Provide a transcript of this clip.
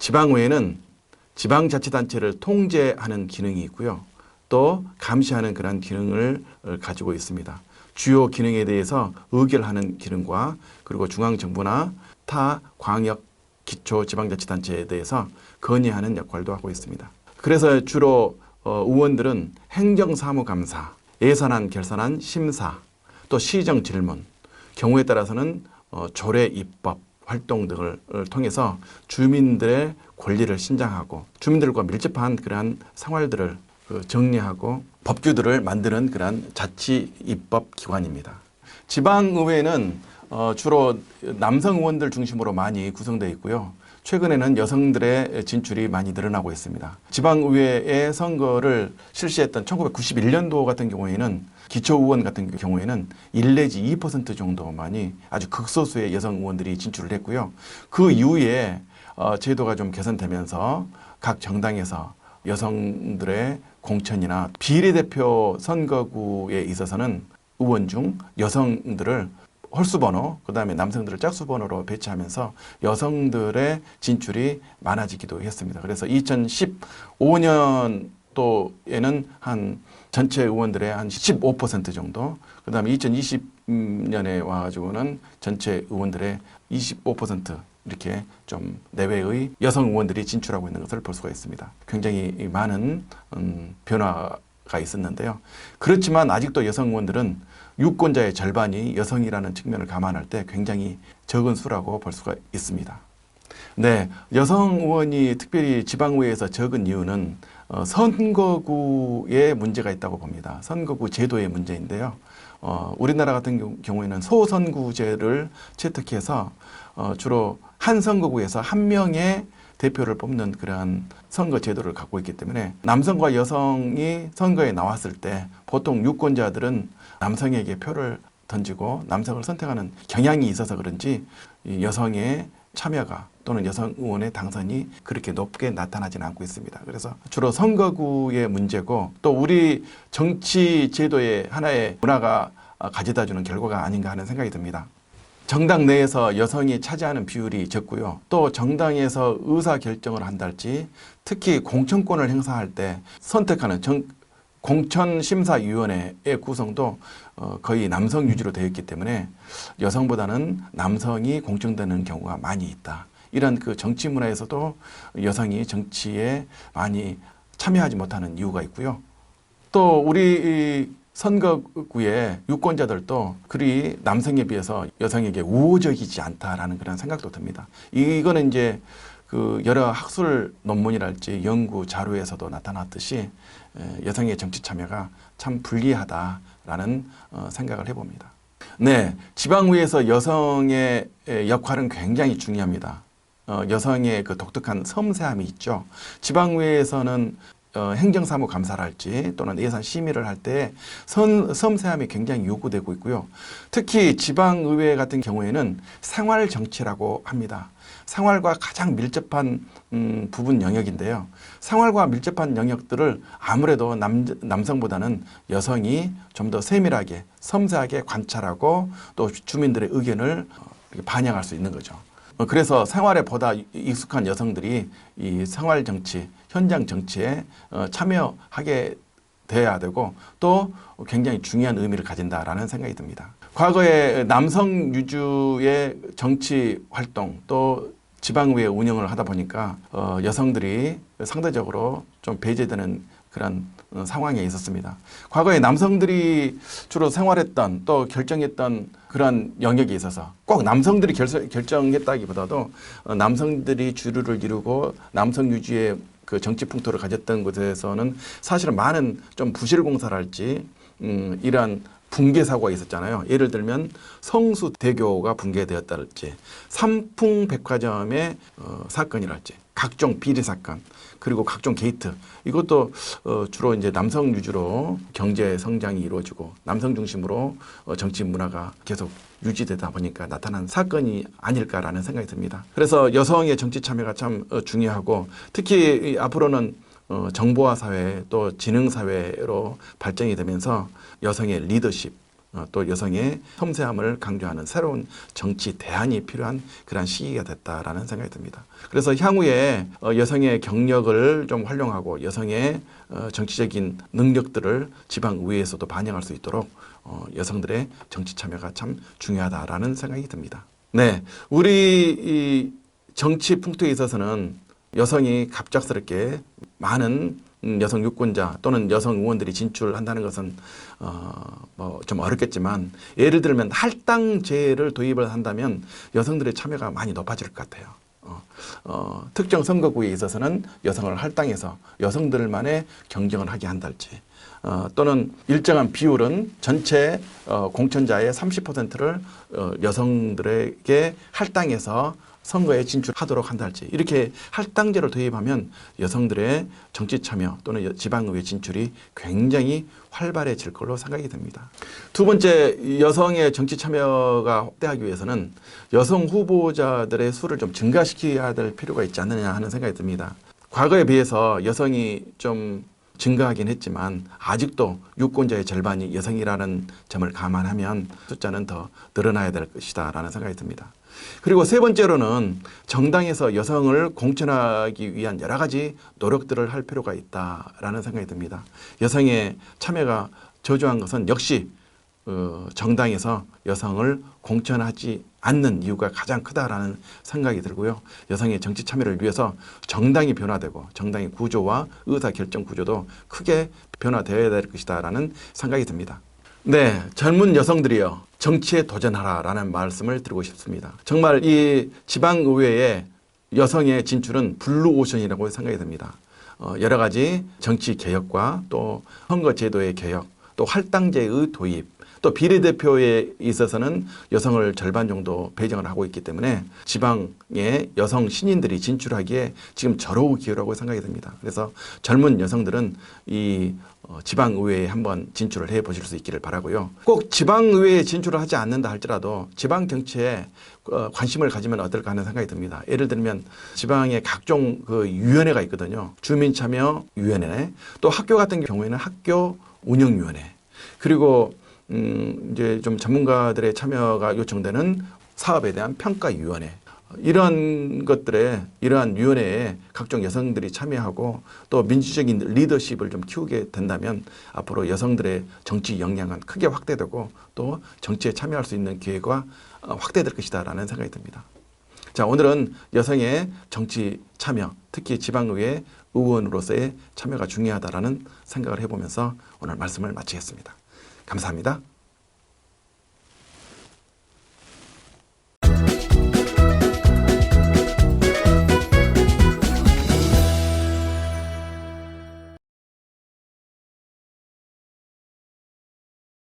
지방의회는 지방자치단체를 통제하는 기능이 있고요. 또 감시하는 그런 기능을 가지고 있습니다. 주요 기능에 대해서 의결하는 기능과 그리고 중앙정부나 타 광역 기초 지방자치단체에 대해서 건의하는 역할도 하고 있습니다. 그래서 주로 의원들은 행정사무감사, 예산안 결산안 심사, 또 시정 질문, 경우에 따라서는 조례 입법 활동 등을 통해서 주민들의 권리를 신장하고 주민들과 밀접한 그러한 생활들을 정리하고 법규들을 만드는 그러한 자치 입법 기관입니다. 지방의회는 주로 남성 의원들 중심으로 많이 구성되어 있고요. 최근에는 여성들의 진출이 많이 늘어나고 있습니다. 지방의회의 선거를 실시했던 1991년도 같은 경우에는 기초의원 같은 경우에는 1 내지 2% 정도만이 아주 극소수의 여성 의원들이 진출을 했고요. 그 이후에 제도가 좀 개선되면서 각 정당에서 여성들의 공천이나 비례대표 선거구에 있어서는 의원 중 여성들을 홀수번호, 그 다음에 남성들을 짝수번호로 배치하면서 여성들의 진출이 많아지기도 했습니다. 그래서 2015년도에는 한 전체 의원들의 한 15% 정도, 그 다음에 2020년에 와가지고는 전체 의원들의 25% 이렇게 좀 내외의 여성 의원들이 진출하고 있는 것을 볼 수가 있습니다. 굉장히 많은 변화가 있었는데요. 그렇지만 아직도 여성 의원들은 유권자의 절반이 여성이라는 측면을 감안할 때 굉장히 적은 수라고 볼 수가 있습니다. 네, 여성 의원이 특별히 지방의회에서 적은 이유는 선거구에 문제가 있다고 봅니다. 선거구 제도의 문제인데요. 우리나라 같은 경우에는 소선구제를 채택해서 주로 한 선거구에서 한 명의 대표를 뽑는 그러한 선거 제도를 갖고 있기 때문에 남성과 여성이 선거에 나왔을 때 보통 유권자들은 남성에게 표를 던지고 남성을 선택하는 경향이 있어서 그런지 여성의 참여가 또는 여성 의원의 당선이 그렇게 높게 나타나지는 않고 있습니다. 그래서 주로 선거구의 문제고 또 우리 정치 제도의 하나의 문화가 가져다주는 결과가 아닌가 하는 생각이 듭니다. 정당 내에서 여성이 차지하는 비율이 적고요. 또 정당에서 의사결정을 한다 할지 특히 공천권을 행사할 때 선택하는 공천심사위원회의 구성도 거의 남성 위주로 되어 있기 때문에 여성보다는 남성이 공천되는 경우가 많이 있다. 이런 그 정치 문화에서도 여성이 정치에 많이 참여하지 못하는 이유가 있고요. 또 우리 선거구의 유권자들도 그리 남성에 비해서 여성에게 우호적이지 않다라는 그런 생각도 듭니다. 이거는 이제 그 여러 학술 논문이랄지 연구 자료에서도 나타났듯이 여성의 정치 참여가 참 불리하다라는 생각을 해봅니다. 네, 지방의회에서 여성의 역할은 굉장히 중요합니다. 여성의 그 독특한 섬세함이 있죠. 지방의회에서는 행정사무 감사를 할지 또는 예산 심의를 할 때 섬세함이 굉장히 요구되고 있고요. 특히 지방의회 같은 경우에는 생활정치라고 합니다. 생활과 가장 밀접한 부분 영역인데요. 생활과 밀접한 영역들을 아무래도 남성보다는 여성이 좀 더 세밀하게 섬세하게 관찰하고 또 주민들의 의견을 반영할 수 있는 거죠. 그래서 생활에 보다 익숙한 여성들이 이 생활정치, 현장 정치에 참여하게 돼야 되고 또 굉장히 중요한 의미를 가진다라는 생각이 듭니다. 과거에 남성 위주의 정치 활동 또 지방의회 운영을 하다 보니까 여성들이 상대적으로 좀 배제되는 그런 상황에 있었습니다. 과거에 남성들이 주로 생활했던 또 결정했던 그런 영역에 있어서 꼭 남성들이 결정했다기보다도 남성들이 주류를 이루고 남성 위주의 그 정치 풍토를 가졌던 곳에서는 사실은 많은 좀 부실공사랄지 이러한 붕괴 사고가 있었잖아요. 예를 들면 성수대교가 붕괴되었다랄지 삼풍백화점의 사건이랄지 각종 비리 사건 그리고 각종 게이트 이것도 주로 이제 남성 위주로 경제 성장이 이루어지고 남성 중심으로 정치 문화가 계속 유지되다 보니까 나타난 사건이 아닐까라는 생각이 듭니다. 그래서 여성의 정치 참여가 참 중요하고 특히 앞으로는 정보화 사회 또 지능 사회로 발전이 되면서 여성의 리더십 또 여성의 섬세함을 강조하는 새로운 정치 대안이 필요한 그러한 시기가 됐다라는 생각이 듭니다. 그래서 향후에 여성의 경력을 좀 활용하고 여성의 정치적인 능력들을 지방의회에서도 반영할 수 있도록 여성들의 정치 참여가 참 중요하다라는 생각이 듭니다. 네, 우리 이 정치 풍토에 있어서는 여성이 갑작스럽게 많은 여성 유권자 또는 여성 의원들이 진출한다는 것은 뭐 좀 어렵겠지만, 예를 들면 할당제를 도입을 한다면 여성들의 참여가 많이 높아질 것 같아요. 특정 선거구에 있어서는 여성을 할당해서 여성들만의 경쟁을 하게 한달지, 또는 일정한 비율은 전체 공천자의 30%를 여성들에게 할당해서 선거에 진출하도록 한달지, 이렇게 할당제를 도입하면 여성들의 정치 참여 또는 지방의회 진출이 굉장히 활발해질 걸로 생각이 됩니다. 두 번째, 여성의 정치 참여가 확대하기 위해서는 여성 후보자들의 수를 좀 증가시켜야 될 필요가 있지 않느냐 하는 생각이 듭니다. 과거에 비해서 여성이 좀 증가하긴 했지만 아직도 유권자의 절반이 여성이라는 점을 감안하면 숫자는 더 늘어나야 될 것이다 라는 생각이 듭니다. 그리고 세 번째로는 정당에서 여성을 공천하기 위한 여러 가지 노력들을 할 필요가 있다라는 생각이 듭니다. 여성의 참여가 저조한 것은 역시 정당에서 여성을 공천하지 않는 이유가 가장 크다라는 생각이 들고요. 여성의 정치 참여를 위해서 정당이 변화되고 정당의 구조와 의사결정 구조도 크게 변화되어야 될 것이다라는 생각이 듭니다. 네, 젊은 여성들이여 정치에 도전하라라는 말씀을 드리고 싶습니다. 정말 이 지방의회에 여성의 진출은 블루오션이라고 생각이 됩니다. 여러 가지 정치 개혁과 또 선거제도의 개혁, 또 할당제의 도입, 또 비례대표에 있어서는 여성을 절반 정도 배정을 하고 있기 때문에 지방의 여성 신인들이 진출하기에 지금 절호의 기회라고 생각이 듭니다. 그래서 젊은 여성들은 이 지방의회에 한번 진출을 해 보실 수 있기를 바라고요. 꼭 지방의회에 진출을 하지 않는다 할지라도 지방 정치에 관심을 가지면 어떨까 하는 생각이 듭니다. 예를 들면 지방에 각종 그 위원회가 있거든요. 주민참여위원회, 또 학교 같은 경우에는 학교 운영위원회, 그리고 이제 좀 전문가들의 참여가 요청되는 사업에 대한 평가위원회, 이러한 위원회에 각종 여성들이 참여하고 또 민주적인 리더십을 좀 키우게 된다면 앞으로 여성들의 정치 역량은 크게 확대되고 또 정치에 참여할 수 있는 기회가 확대될 것이다라는 생각이 듭니다. 자, 오늘은 여성의 정치 참여, 특히 지방의회 의원으로서의 참여가 중요하다라는 생각을 해보면서 오늘 말씀을 마치겠습니다. 감사합니다.